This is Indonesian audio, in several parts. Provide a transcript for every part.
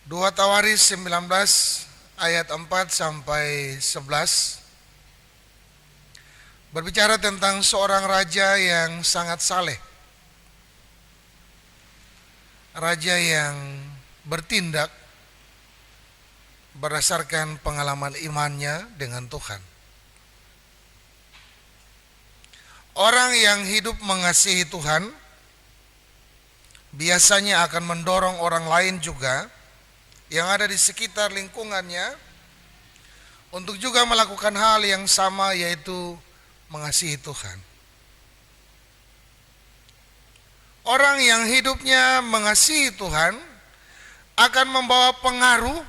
2 Tawaris 19 ayat 4 sampai 11 berbicara tentang seorang raja yang sangat saleh. Raja yang bertindak berdasarkan pengalaman imannya dengan Tuhan. Orang yang hidup mengasihi Tuhan biasanya akan mendorong orang lain juga yang ada di sekitar lingkungannya untuk juga melakukan hal yang sama, yaitu mengasihi Tuhan. Orang yang hidupnya mengasihi Tuhan akan membawa pengaruh,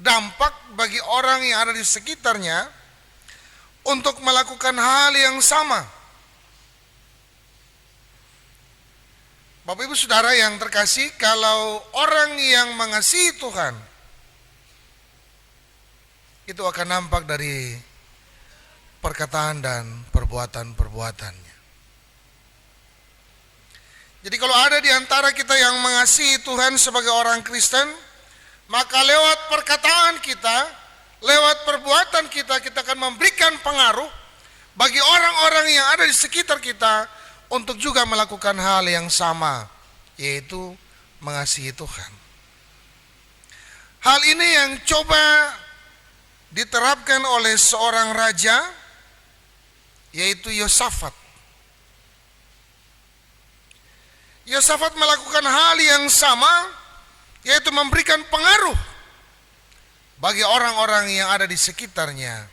dampak bagi orang yang ada di sekitarnya untuk melakukan hal yang sama. Bapak Ibu Saudara yang terkasih, kalau orang yang mengasihi Tuhan itu akan nampak dari perkataan dan perbuatan-perbuatannya. Jadi kalau ada di antara kita yang mengasihi Tuhan sebagai orang Kristen, maka lewat perkataan kita, lewat perbuatan kita, kita akan memberikan pengaruh bagi orang-orang yang ada di sekitar kita untuk juga melakukan hal yang sama, yaitu mengasihi Tuhan. Hal ini yang coba diterapkan oleh seorang raja, yaitu Yosafat. Yosafat melakukan hal yang sama, yaitu memberikan pengaruh bagi orang-orang yang ada di sekitarnya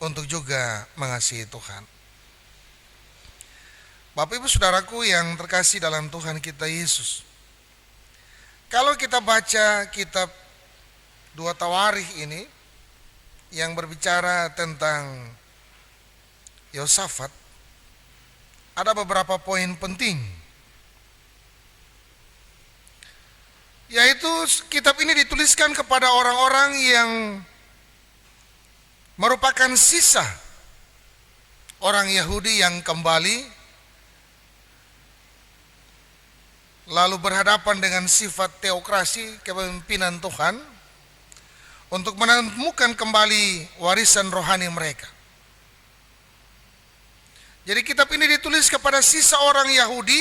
untuk juga mengasihi Tuhan. Bapak Ibu Saudaraku yang terkasih dalam Tuhan kita Yesus, kalau kita baca kitab 2 Tawarikh ini yang berbicara tentang Yosafat, ada beberapa poin penting, yaitu kitab ini dituliskan kepada orang-orang yang merupakan sisa orang Yahudi yang kembali lalu berhadapan dengan sifat teokrasi, kepemimpinan Tuhan, untuk menemukan kembali warisan rohani mereka. Jadi kitab ini ditulis kepada sisa orang Yahudi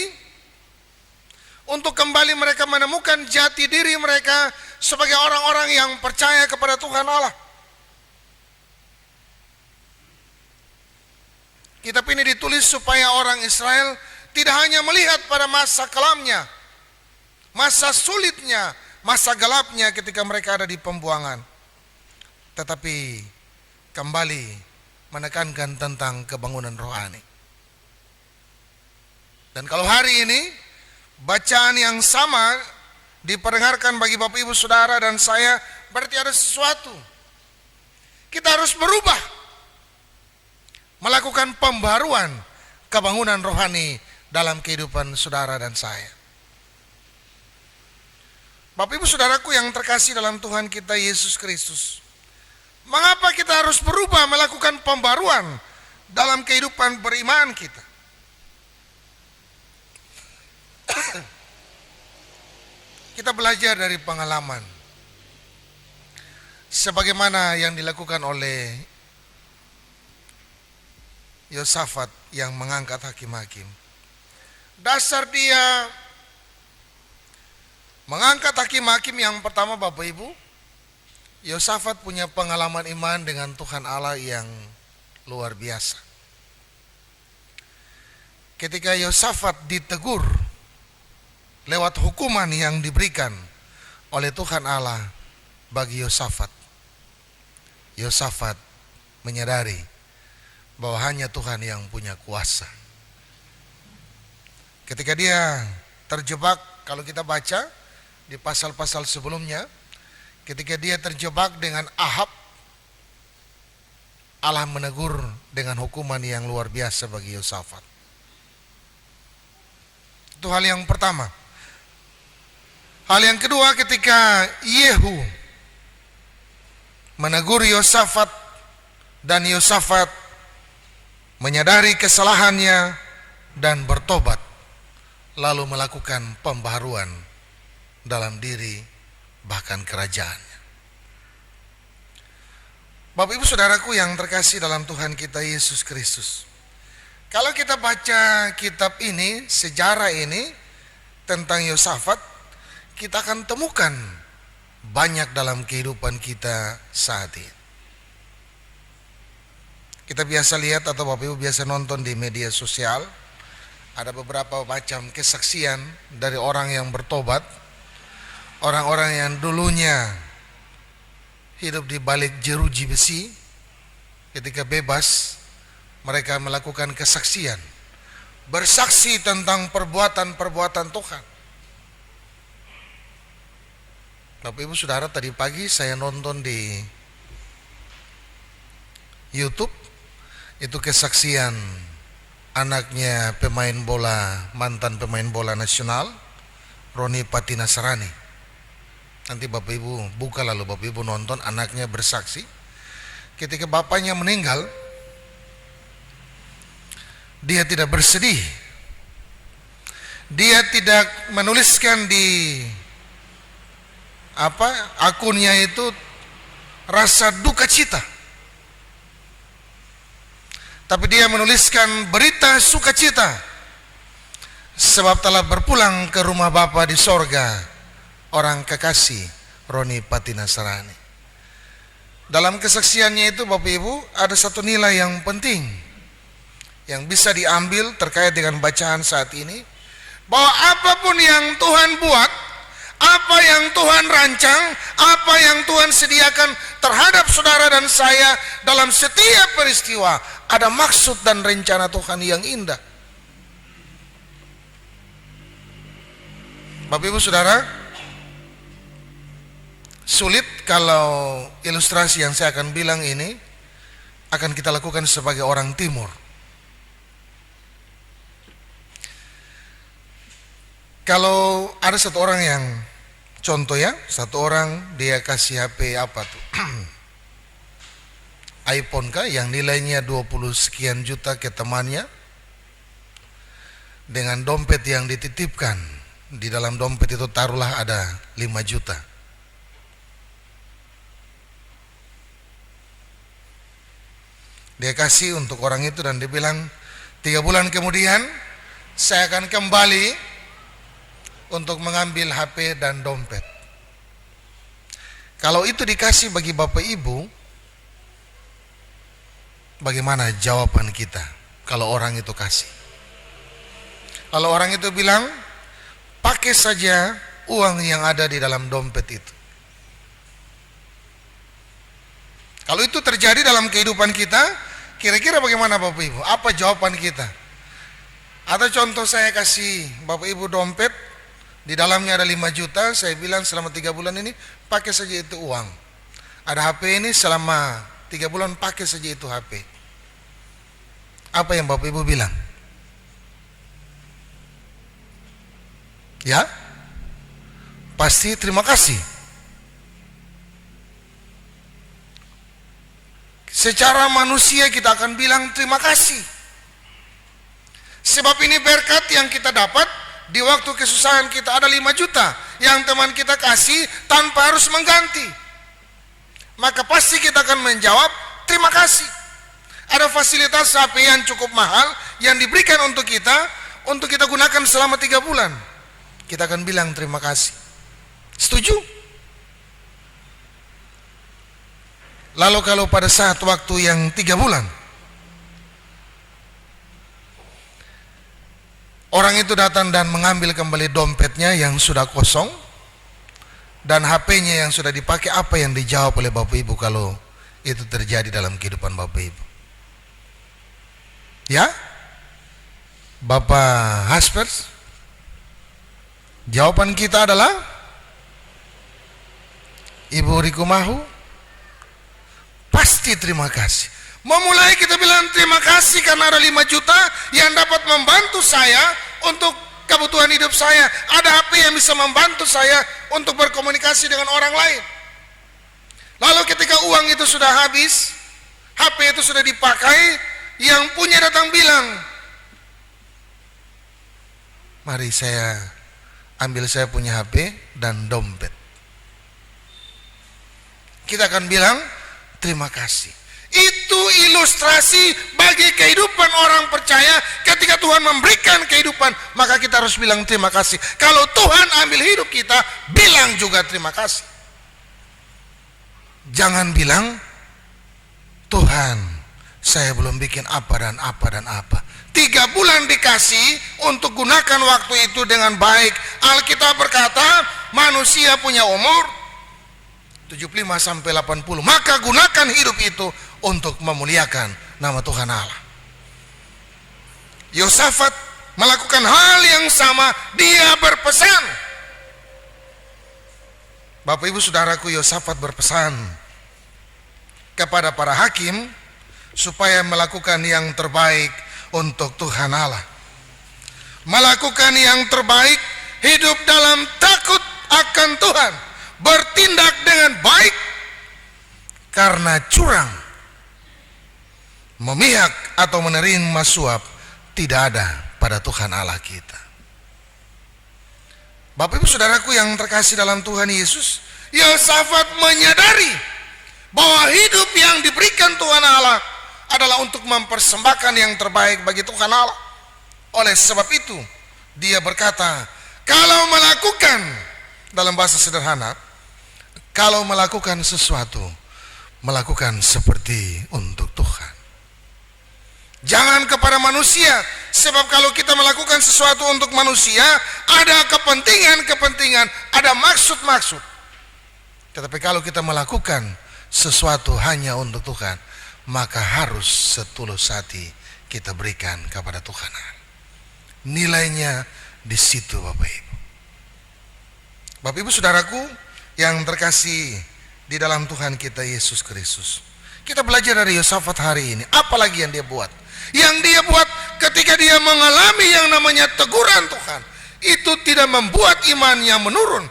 untuk kembali mereka menemukan jati diri mereka sebagai orang-orang yang percaya kepada Tuhan Allah. Kitab ini ditulis supaya orang Israel tidak hanya melihat pada masa kelamnya, masa sulitnya, masa gelapnya ketika mereka ada di pembuangan, tetapi kembali menekankan tentang kebangunan rohani. Dan kalau hari ini bacaan yang sama diperdengarkan bagi Bapak Ibu Saudara dan saya, berarti ada sesuatu. Kita harus berubah, melakukan pembaruan, kebangunan rohani dalam kehidupan saudara dan saya. Bapak Ibu Saudaraku yang terkasih dalam Tuhan kita Yesus Kristus, mengapa kita harus berubah, melakukan pembaruan dalam kehidupan beriman kita? Kita belajar dari pengalaman sebagaimana yang dilakukan oleh Yosafat yang mengangkat hakim-hakim. Dasar dia mengangkat hakim-hakim yang pertama, Bapak Ibu, Yosafat punya pengalaman iman dengan Tuhan Allah yang luar biasa. Ketika Yosafat ditegur lewat hukuman yang diberikan oleh Tuhan Allah bagi Yosafat, Yosafat menyadari bahwa hanya Tuhan yang punya kuasa. Ketika dia terjebak, kalau kita baca di pasal-pasal sebelumnya, ketika dia terjebak dengan Ahab, Allah menegur dengan hukuman yang luar biasa bagi Yosafat. Itu hal yang pertama. Hal yang kedua, ketika Yehu menegur Yosafat dan Yosafat menyadari kesalahannya dan bertobat, lalu melakukan pembaharuan dalam diri bahkan kerajaannya. Bapak Ibu Saudaraku yang terkasih dalam Tuhan kita Yesus Kristus, kalau kita baca kitab ini, sejarah ini tentang Yosafat, kita akan temukan banyak dalam kehidupan kita saat ini. Kita biasa lihat atau Bapak Ibu biasa nonton di media sosial, ada beberapa macam kesaksian dari orang yang bertobat, orang-orang yang dulunya hidup di balik jeruji besi, ketika bebas mereka melakukan kesaksian, bersaksi tentang perbuatan-perbuatan Tuhan. Bapak Ibu Saudara, tadi pagi saya nonton di YouTube, itu kesaksian anaknya pemain bola, mantan pemain bola nasional, Roni Patinasarani. Nanti Bapak Ibu buka, lalu Bapak Ibu nonton, anaknya bersaksi ketika bapaknya meninggal, dia tidak bersedih, dia tidak menuliskan di akunnya itu rasa duka cita, tapi dia menuliskan berita sukacita sebab telah berpulang ke rumah Bapa di sorga orang kekasih Roni Patinasarani. Dalam kesaksiannya itu Bapak Ibu ada satu nilai yang penting yang bisa diambil terkait dengan bacaan saat ini, bahwa apapun yang Tuhan buat, apa yang Tuhan rancang, apa yang Tuhan sediakan terhadap saudara dan saya dalam setiap peristiwa, ada maksud dan rencana Tuhan yang indah. Bapak Ibu Saudara, sulit kalau ilustrasi yang saya akan bilang ini akan kita lakukan sebagai orang timur. Kalau ada satu orang yang, contoh ya, satu orang dia kasih HP apa tuh iPhone kah yang nilainya 20 sekian juta ke temannya, dengan dompet yang dititipkan, di dalam dompet itu taruhlah ada 5 juta. Dia kasih untuk orang itu dan dia bilang 3 bulan kemudian saya akan kembali untuk mengambil HP dan dompet. Kalau itu dikasih bagi Bapak Ibu, bagaimana jawaban kita kalau orang itu kasih? Kalau orang itu bilang, pakai saja uang yang ada di dalam dompet itu. Kalau itu terjadi dalam kehidupan kita, kira-kira bagaimana Bapak Ibu? Apa jawaban kita? Atau contoh saya kasih Bapak Ibu dompet, di dalamnya ada 5 juta, saya bilang selama 3 bulan ini pakai saja itu uang. Ada HP ini selama 3 bulan pakai saja itu HP. Apa yang Bapak Ibu bilang? Ya? Pasti terima kasih. Secara manusia kita akan bilang terima kasih. Sebab ini berkat yang kita dapat. Di waktu kesusahan kita ada 5 juta yang teman kita kasih tanpa harus mengganti. Maka pasti kita akan menjawab terima kasih. Ada fasilitas HP yang cukup mahal yang diberikan untuk kita gunakan selama 3 bulan. Kita akan bilang terima kasih. Setuju? Lalu kalau pada saat waktu yang 3 bulan orang itu datang dan mengambil kembali dompetnya yang sudah kosong dan HP-nya yang sudah dipakai, apa yang dijawab oleh Bapak Ibu kalau itu terjadi dalam kehidupan Bapak Ibu? Ya? Bapak Haspers, jawaban kita adalah Ibu Rikumahu, pasti terima kasih. Memulai kita bilang terima kasih karena ada 5 juta yang dapat membantu saya untuk kebutuhan hidup saya. Ada HP yang bisa membantu saya untuk berkomunikasi dengan orang lain. Lalu ketika uang itu sudah habis, HP itu sudah dipakai, yang punya datang bilang, mari saya ambil saya punya HP dan dompet. kita akan bilang terima kasih. Itu ilustrasi bagi kehidupan orang percaya. Ketika Tuhan memberikan kehidupan, maka kita harus bilang terima kasih. Kalau Tuhan ambil hidup kita, bilang juga terima kasih. Jangan bilang, Tuhan, saya belum bikin apa dan apa dan apa. 3 bulan dikasih untuk gunakan waktu itu dengan baik. Alkitab berkata, manusia punya umur 75 sampai 80. Maka gunakan hidup itu untuk memuliakan nama Tuhan Allah. Yosafat melakukan hal yang sama. Dia berpesan. Bapak ibu saudaraku, Yosafat berpesan kepada para hakim supaya melakukan yang terbaik untuk Tuhan Allah. Melakukan yang terbaik, hidup dalam takut akan Tuhan, bertindak dengan baik, karena curang, memihak atau menerima suap tidak ada pada Tuhan Allah kita. Bapak ibu saudaraku yang terkasih dalam Tuhan Yesus, Yosafat menyadari bahwa hidup yang diberikan Tuhan Allah adalah untuk mempersembahkan yang terbaik bagi Tuhan Allah. Oleh sebab itu dia berkata, kalau melakukan, dalam bahasa sederhana, kalau melakukan sesuatu, melakukan seperti untuk Tuhan. Jangan kepada manusia, sebab kalau kita melakukan sesuatu untuk manusia, ada kepentingan-kepentingan, ada maksud-maksud. Tetapi kalau kita melakukan sesuatu hanya untuk Tuhan, maka harus setulus hati kita berikan kepada Tuhan. Nilainya di situ Bapak Ibu. Bapak Ibu saudaraku yang terkasih di dalam Tuhan kita Yesus Kristus. Kita belajar dari Yosafat hari ini. Apalagi yang dia buat? Yang dia buat ketika dia mengalami yang namanya teguran Tuhan, itu tidak membuat imannya menurun,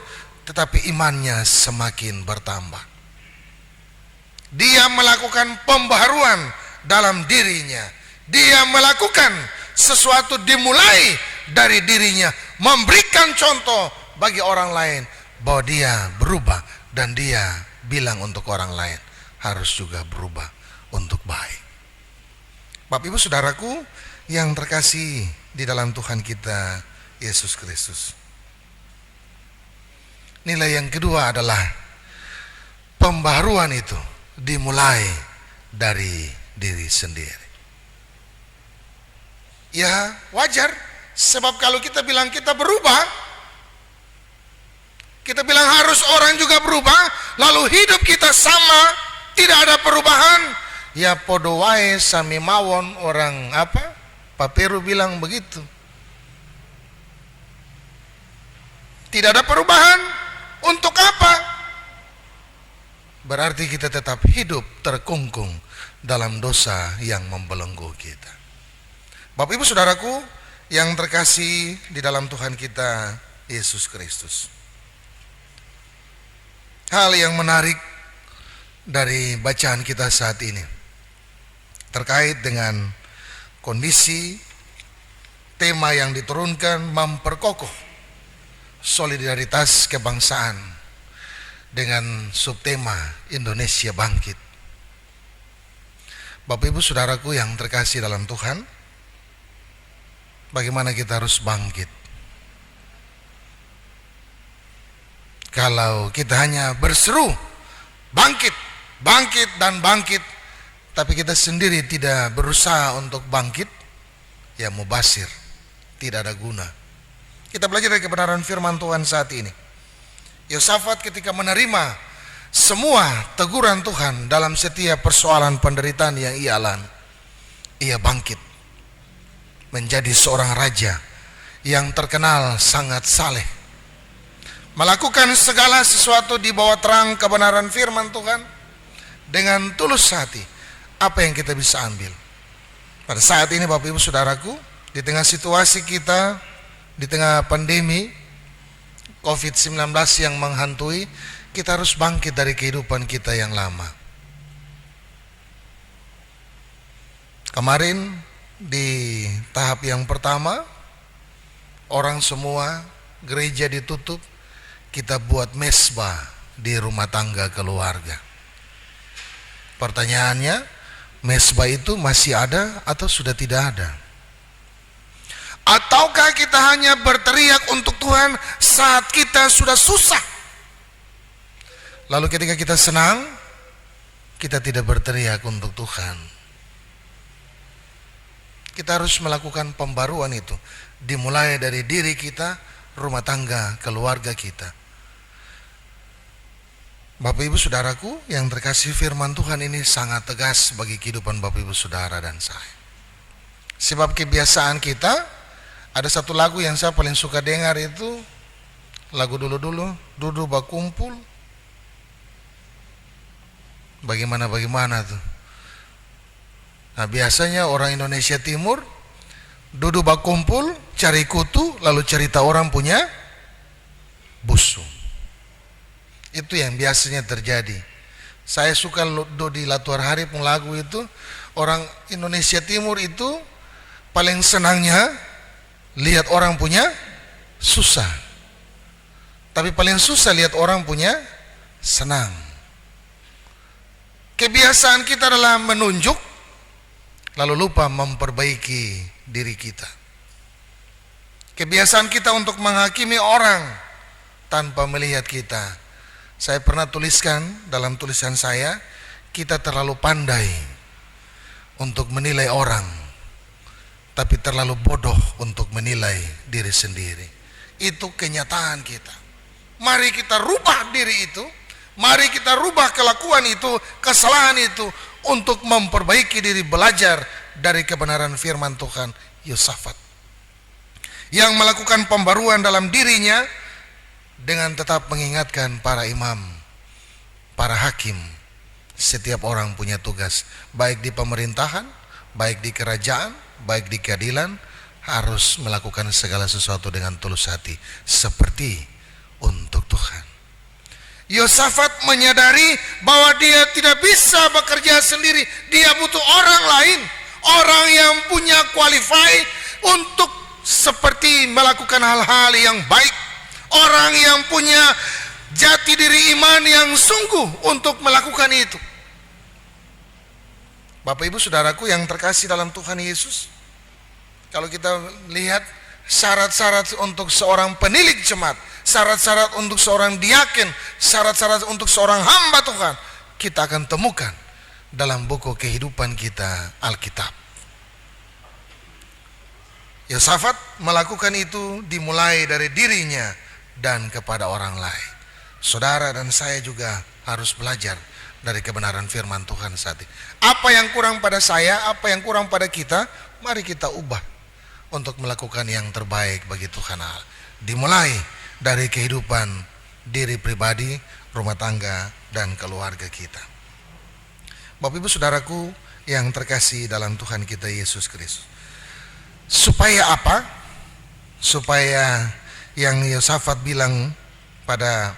tetapi imannya semakin bertambah. Dia melakukan pembaharuan dalam dirinya. Dia melakukan sesuatu dimulai dari dirinya, memberikan contoh bagi orang lain bahwa dia berubah, dan dia bilang untuk orang lain harus juga berubah untuk baik. Bapak ibu saudaraku yang terkasih di dalam Tuhan kita Yesus Kristus, nilai yang kedua adalah pembaharuan itu dimulai dari diri sendiri. Ya wajar, sebab kalau kita bilang kita berubah, kita bilang harus orang juga berubah, lalu hidup kita sama, tidak ada perubahan, ya podo wae sami mawon, orang apa? Pak Peru bilang begitu. Tidak ada perubahan, untuk apa? Berarti kita tetap hidup terkungkung dalam dosa yang membelenggu kita. Bapak ibu saudaraku yang terkasih di dalam Tuhan kita Yesus Kristus, hal yang menarik dari bacaan kita saat ini terkait dengan kondisi tema yang diturunkan, memperkokoh solidaritas kebangsaan dengan subtema Indonesia Bangkit. Bapak ibu saudaraku yang terkasih dalam Tuhan, bagaimana kita harus bangkit? Kalau kita hanya berseru bangkit, bangkit dan bangkit, tapi kita sendiri tidak berusaha untuk bangkit, ya mubasir, tidak ada guna. Kita belajar dari kebenaran firman Tuhan saat ini. Yosafat ketika menerima semua teguran Tuhan dalam setiap persoalan penderitaan yang ia alami, ia bangkit menjadi seorang raja yang terkenal sangat saleh, melakukan segala sesuatu di bawah terang kebenaran firman Tuhan dengan tulus hati. Apa yang kita bisa ambil pada saat ini Bapak ibu saudaraku, di tengah situasi kita, di tengah pandemi COVID-19 yang menghantui, kita harus bangkit dari kehidupan kita yang lama. Kemarin di tahap yang pertama, orang semua, gereja ditutup, kita buat mesbah di rumah tangga keluarga. Pertanyaannya, mezbah itu masih ada atau sudah tidak ada? Ataukah kita hanya berteriak untuk Tuhan saat kita sudah susah? Lalu ketika kita senang, kita tidak berteriak untuk Tuhan. Kita harus melakukan pembaruan itu, dimulai dari diri kita, rumah tangga, keluarga kita. Bapak Ibu Saudaraku yang terkasih, firman Tuhan ini sangat tegas bagi kehidupan Bapak Ibu Saudara dan saya. Sebab kebiasaan kita, ada satu lagu yang saya paling suka dengar itu, lagu dulu-dulu, duduk berkumpul. Bagaimana tuh. Nah, biasanya orang Indonesia Timur duduk berkumpul, cari kutu, lalu cerita orang punya busuk. Itu yang biasanya terjadi. Saya suka di Latuar Hari pun lagu itu, orang Indonesia Timur itu paling senangnya lihat orang punya susah. Tapi paling susah lihat orang punya senang. Kebiasaan kita adalah menunjuk, lalu lupa memperbaiki diri kita. Kebiasaan kita untuk menghakimi orang tanpa melihat kita. Saya pernah tuliskan dalam tulisan saya, kita terlalu pandai untuk menilai orang, tapi terlalu bodoh untuk menilai diri sendiri. Itu kenyataan kita. Mari kita rubah diri itu. Mari kita rubah kelakuan itu, kesalahan itu, untuk memperbaiki diri, belajar dari kebenaran firman Tuhan. Yosafat yang melakukan pembaruan dalam dirinya dengan tetap mengingatkan para imam, para hakim, setiap orang punya tugas, baik di pemerintahan, baik di kerajaan, baik di keadilan, harus melakukan segala sesuatu dengan tulus hati, seperti untuk Tuhan. Yosafat menyadari bahwa dia tidak bisa bekerja sendiri. Dia butuh orang lain, orang yang punya qualify untuk seperti melakukan hal-hal yang baik, orang yang punya jati diri iman yang sungguh untuk melakukan itu. Bapak Ibu Saudaraku yang terkasih dalam Tuhan Yesus, kalau kita lihat syarat-syarat untuk seorang penilik jemaat, syarat-syarat untuk seorang diaken, syarat-syarat untuk seorang hamba Tuhan, kita akan temukan dalam buku kehidupan kita, Alkitab. Yosafat melakukan itu dimulai dari dirinya dan kepada orang lain. Saudara dan saya juga harus belajar dari kebenaran firman Tuhan saat ini. Apa yang kurang pada saya, apa yang kurang pada kita, mari kita ubah untuk melakukan yang terbaik bagi Tuhan Allah. Dimulai dari kehidupan diri pribadi, rumah tangga, dan keluarga kita. Bapak Ibu Saudaraku yang terkasih dalam Tuhan kita Yesus Kristus. Supaya apa? Supaya yang Yosafat bilang pada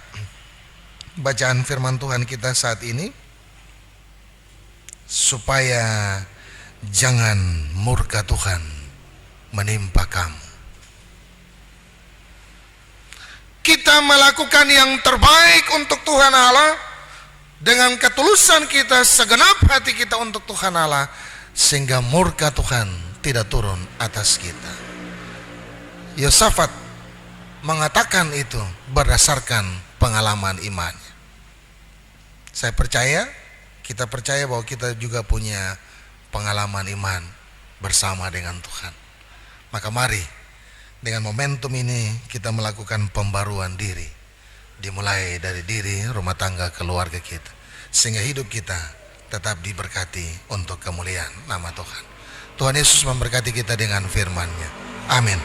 bacaan firman Tuhan kita saat ini, supaya jangan murka Tuhan menimpa kamu. Kita melakukan yang terbaik untuk Tuhan Allah dengan ketulusan kita, segenap hati kita untuk Tuhan Allah, sehingga murka Tuhan tidak turun atas kita. Yosafat mengatakan itu berdasarkan pengalaman imannya. Saya percaya, kita percaya bahwa kita juga punya pengalaman iman bersama dengan Tuhan. Maka mari dengan momentum ini kita melakukan pembaruan diri, dimulai dari diri, rumah tangga, keluarga kita, sehingga hidup kita tetap diberkati untuk kemuliaan nama Tuhan. Tuhan Yesus memberkati kita dengan firman-Nya. Amin.